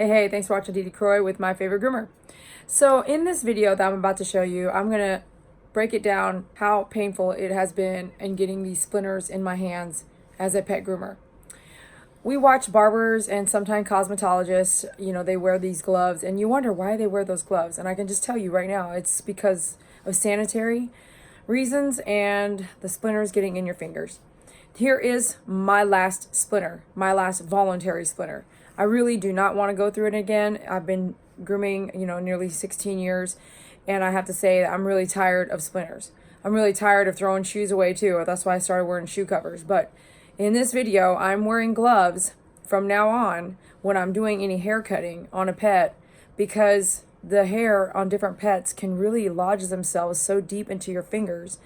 Hey, thanks for watching Dee Croy with My Favorite Groomer. So in this video that I'm about to show you, I'm going to break it down how painful it has been in getting these splinters in my hands as a pet groomer. We watch barbers and sometimes cosmetologists, they wear these gloves and you wonder why they wear those gloves. And I can just tell you right now, it's because of sanitary reasons and the splinters getting in your fingers. Here is my last splinter, my last voluntary splinter. I really do not want to go through it again. I've been grooming, nearly 16 years, and I have to say that I'm really tired of splinters. I'm really tired of throwing shoes away too. That's why I started wearing shoe covers. But in this video, I'm wearing gloves from now on when I'm doing any hair cutting on a pet, because the hair on different pets can really lodge themselves so deep into your fingers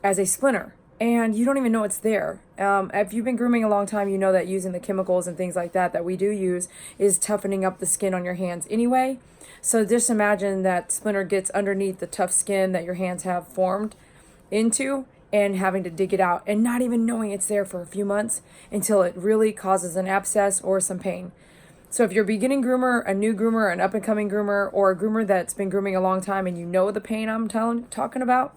as a splinter, and you don't even know it's there. If you've been grooming a long time, you know that using the chemicals and things like that we do use is toughening up the skin on your hands anyway. So just imagine that splinter gets underneath the tough skin that your hands have formed into, and having to dig it out and not even knowing it's there for a few months until it really causes an abscess or some pain. So if you're a beginning groomer, a new groomer, an up-and-coming groomer, or a groomer that's been grooming a long time and you know the pain I'm talking about,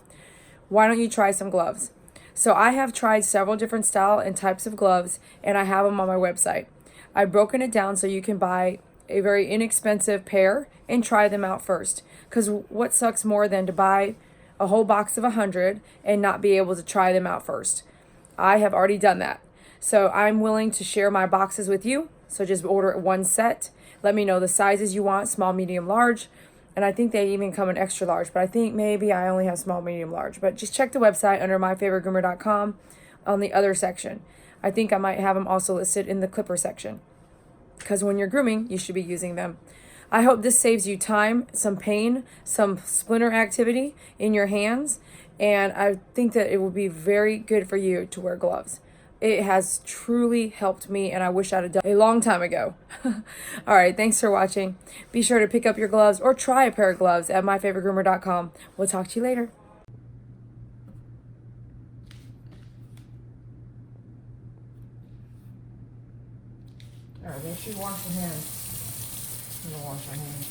why don't you try some gloves? So I have tried several different style and types of gloves, and I have them on my website. I've broken it down so you can buy a very inexpensive pair and try them out first. Because what sucks more than to buy a whole box of 100 and not be able to try them out first? I have already done that. So I'm willing to share my boxes with you. So just order one set. Let me know the sizes you want, small, medium, large. And I think they even come in extra large, but I think maybe I only have small, medium, large. But just check the website under myfavoritegroomer.com on the other section. I think I might have them also listed in the clipper section, because when you're grooming, you should be using them. I hope this saves you time, some pain, some splinter activity in your hands, and I think that it will be very good for you to wear gloves. It has truly helped me, and I wish I'd have done it a long time ago. All right, thanks for watching. Be sure to pick up your gloves or try a pair of gloves at myfavoritegroomer.com. We'll talk to you later. All right, make sure you wash your hands. I'm gonna wash your hands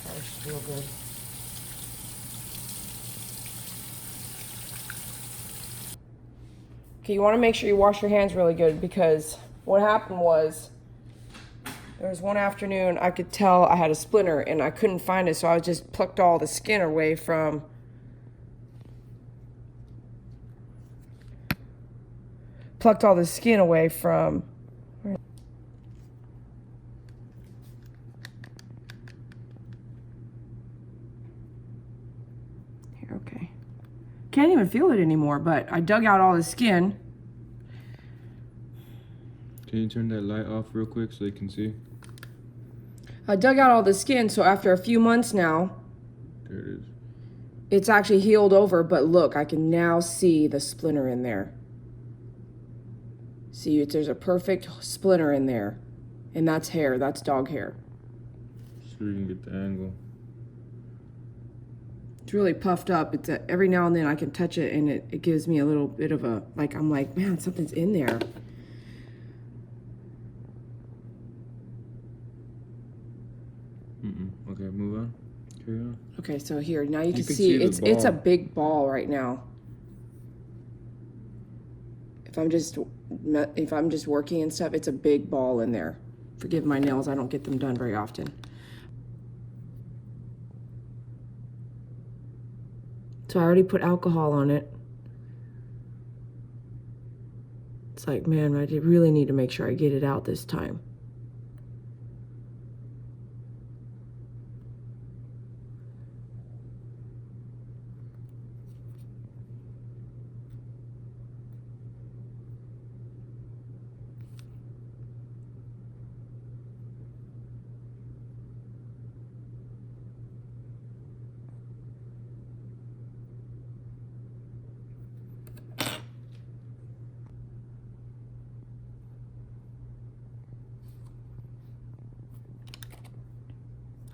first, real good. Okay, you want to make sure you wash your hands really good, because what happened was there was one afternoon I could tell I had a splinter and I couldn't find it, so I just plucked all the skin away from here. Okay. Can't even feel it anymore, but I dug out all the skin. Can you turn that light off real quick so they can see? I dug out all the skin, so after a few months now, There it is. it's actually healed over, but look, I can now see the splinter in there. See, there's a perfect splinter in there, and that's hair, that's dog hair. So you can get the angle. It's really puffed up. It's every now and then I can touch it, and it gives me a little bit of a, I'm like, man, something's in there. Okay, move on. Carry on. Okay, so here, now you can see it's a big ball right now. If I'm just working and stuff, it's a big ball in there. Forgive my nails, I don't get them done very often. So I already put alcohol on it. It's like, man, I really need to make sure I get it out this time.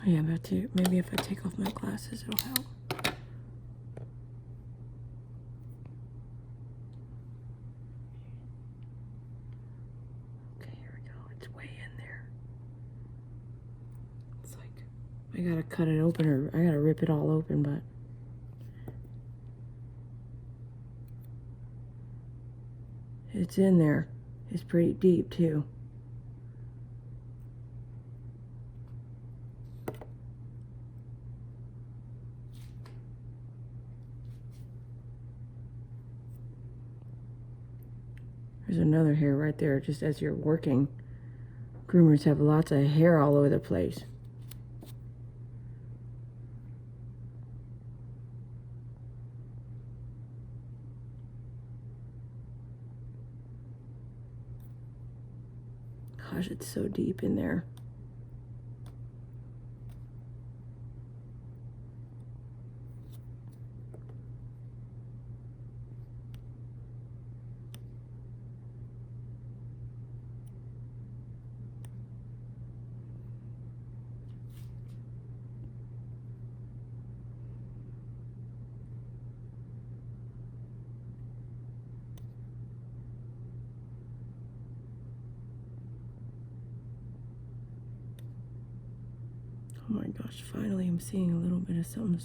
Yeah, maybe if I take off my glasses, it'll help. Okay, here we go. It's way in I gotta cut it open, or I gotta rip it all open, but it's in there. It's pretty deep too. There's another hair right there, just as you're working. Groomers have lots of hair all over the place. Gosh, it's so deep in there. Oh my gosh, finally I'm seeing a little bit of something.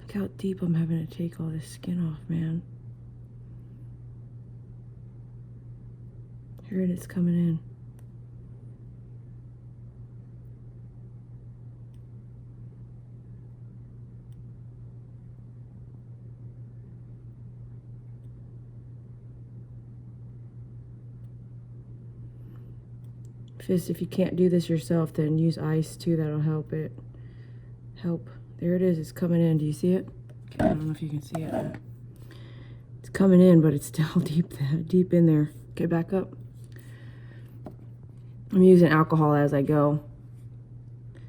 Look how deep I'm having to take all this skin off, man. Here it is coming in. If you can't do this yourself, then use ice too. That'll help it. There it is. It's coming in. Do you see it? Okay, I don't know if you can see it. It's coming in, but it's still deep in there. Okay, back up. I'm using alcohol as I go.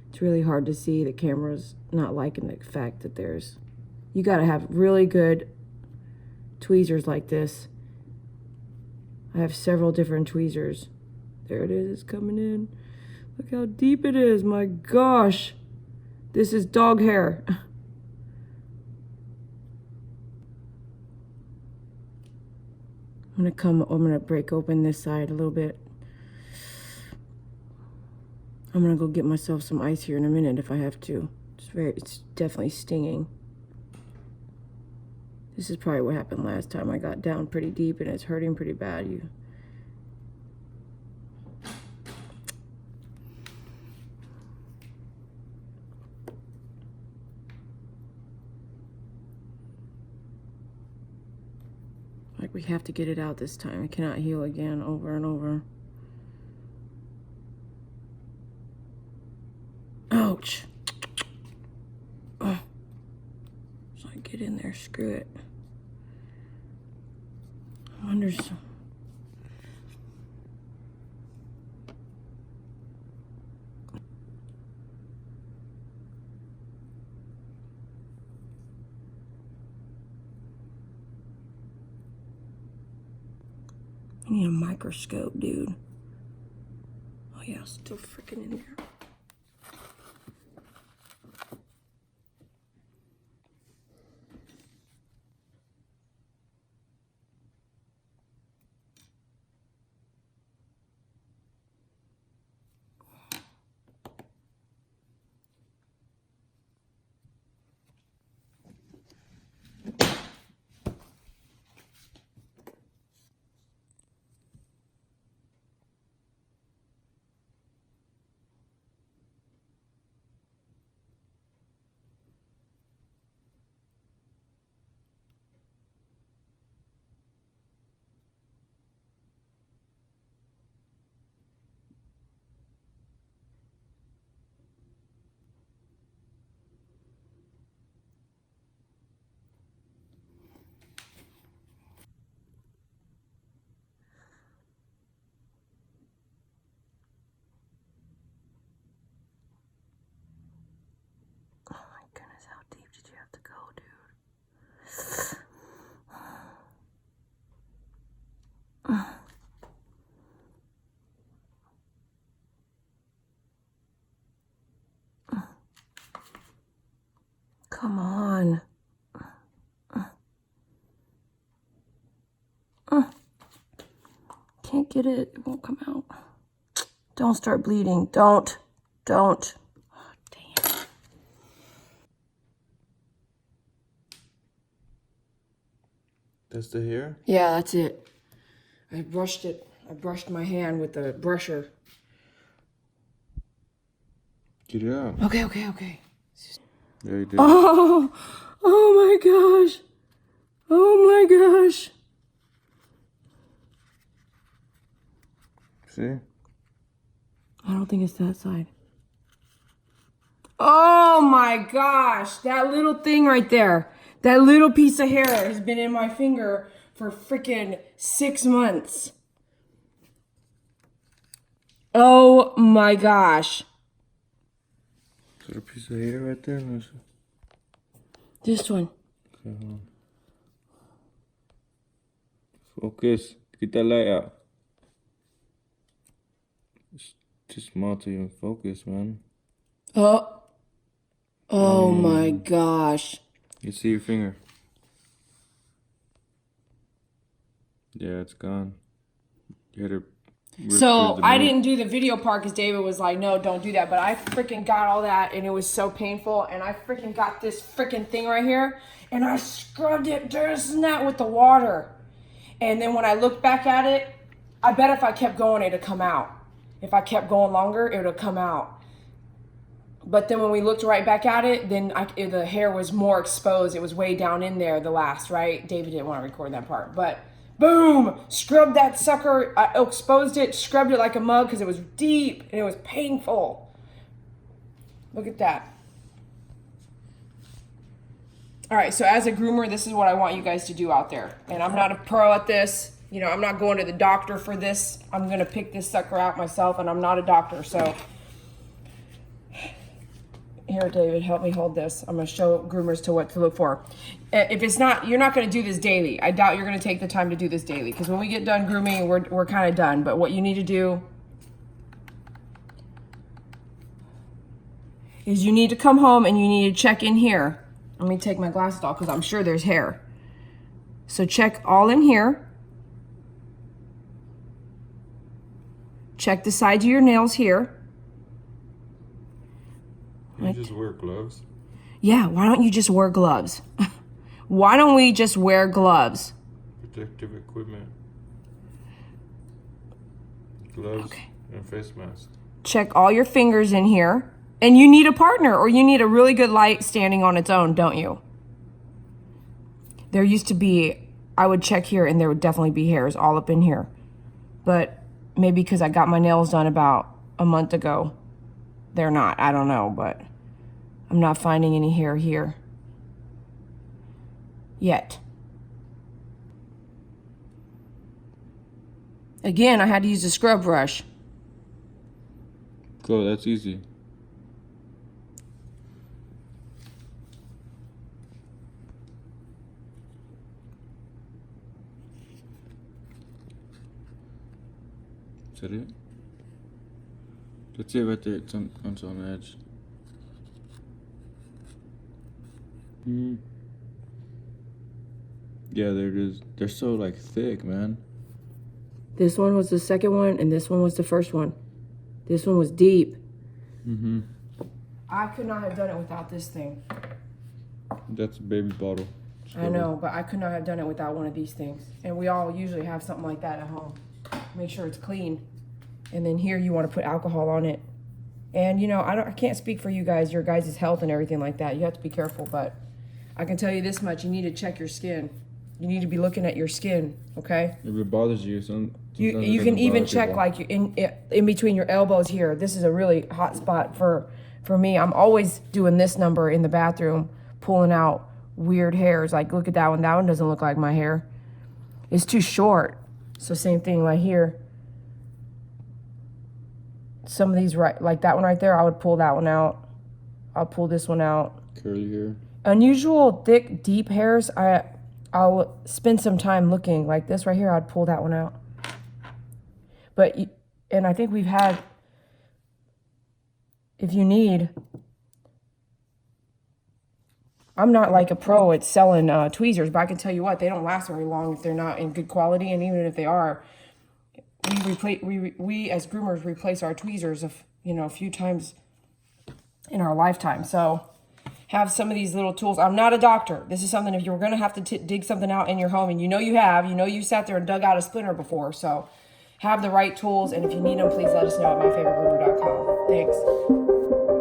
It's really hard to see. The camera's not liking the fact that you got to have really good tweezers like this. I have several different tweezers. There it is, it's coming in. Look how deep it is, my gosh. This is dog hair. I'm gonna break open this side a little bit. I'm gonna go get myself some ice here in a minute if I have to. It's definitely stinging. This is probably what happened last time. I got down pretty deep and it's hurting pretty bad. Like, we have to get it out this time. It cannot heal again over and over. Ouch. Oh. So I get in there, screw it. I wonder I need a microscope, dude. Oh yeah, still freaking in there. Goodness, how deep did you have to go, dude? Come on. Can't get it. It won't come out. Don't start bleeding. Don't. Oh, dang it. That's the hair? Yeah, that's it. I brushed it. I brushed my hand with the brusher. Get it out. Okay. There you did. Oh my gosh. Oh my gosh. See? I don't think it's that side. Oh my gosh. That little thing right there. That little piece of hair has been in my finger for freaking 6 months. Oh my gosh. Is there a piece of hair right there? No, This one. okay, hold on. Focus. Get that light out. Just small to you. Focus, man. Oh my gosh. You see your finger? Yeah, it's gone. You had to rip So through the I meat. didn't do the video part because David was like, no, don't do that. But I freaking got all that and it was so painful. And I freaking got this freaking thing right here and I scrubbed it just in that with the water. And then when I looked back at it, I bet if I kept going, it'd come out. If I kept going longer, it would have come out. But then when we looked right back at it, then the hair was more exposed. It was way down in there, the last, right? David didn't want to record that part. But boom, scrubbed that sucker. I exposed it, scrubbed it like a mug because it was deep and it was painful. Look at that. All right, so as a groomer, this is what I want you guys to do out there. And I'm not a pro at this. You know, I'm not going to the doctor for this. I'm going to pick this sucker out myself, and I'm not a doctor. So here, David, help me hold this. I'm going to show groomers to what to look for. If it's not, you're not going to do this daily. I doubt you're going to take the time to do this daily because when we get done grooming, we're kind of done. But what you need to do is you need to come home and you need to check in here. Let me take my glasses off because I'm sure there's hair. So check all in here. Check the sides of your nails here. Can you just wear gloves? Yeah, why don't you just wear gloves? Why don't we just wear gloves? Protective equipment. Gloves and face mask. Check all your fingers in here. And you need a partner or you need a really good light standing on its own, don't you? There used to be, I would check here and there would definitely be hairs all up in here. But maybe because I got my nails done about a month ago, they're not. I don't know, but I'm not finding any hair here yet. Again, I had to use a scrub brush. Go, that's easy. Is that it? That's it right there. It's on the edge. Yeah, there it is. They're so like thick, man. This one was the second one, and this one was the first one. This one was deep. I could not have done it without this thing. That's a baby bottle. I know, but I could not have done it without one of these things. And we all usually have something like that at home. Make sure it's clean. And then here you want to put alcohol on it. And you know, I can't speak for you guys, your guys' health and everything like that. You have to be careful, but I can tell you this much, you need to check your skin. You need to be looking at your skin, okay? If it bothers you, You can even check like in between your elbows here. This is a really hot spot for me. I'm always doing this number in the bathroom, pulling out weird hairs. Like look at that one. That one doesn't look like my hair. It's too short. So same thing right here. Some of these right, like that one right there, I would pull that one out. I'll pull this one out. Curly hair. Unusual, thick, deep hairs, I'll spend some time looking. Like this right here, I'd pull that one out. But, and I think we've had, if you need, I'm not like a pro at selling tweezers, but I can tell you what, they don't last very long if they're not in good quality. And even if they are, we as groomers replace our tweezers a few times in our lifetime. So have some of these little tools. I'm not a doctor. This is something if you're going to have to dig something out in your home, and you sat there and dug out a splinter before. So have the right tools, and if you need them, please let us know at myfavoritegroomer.com. Thanks.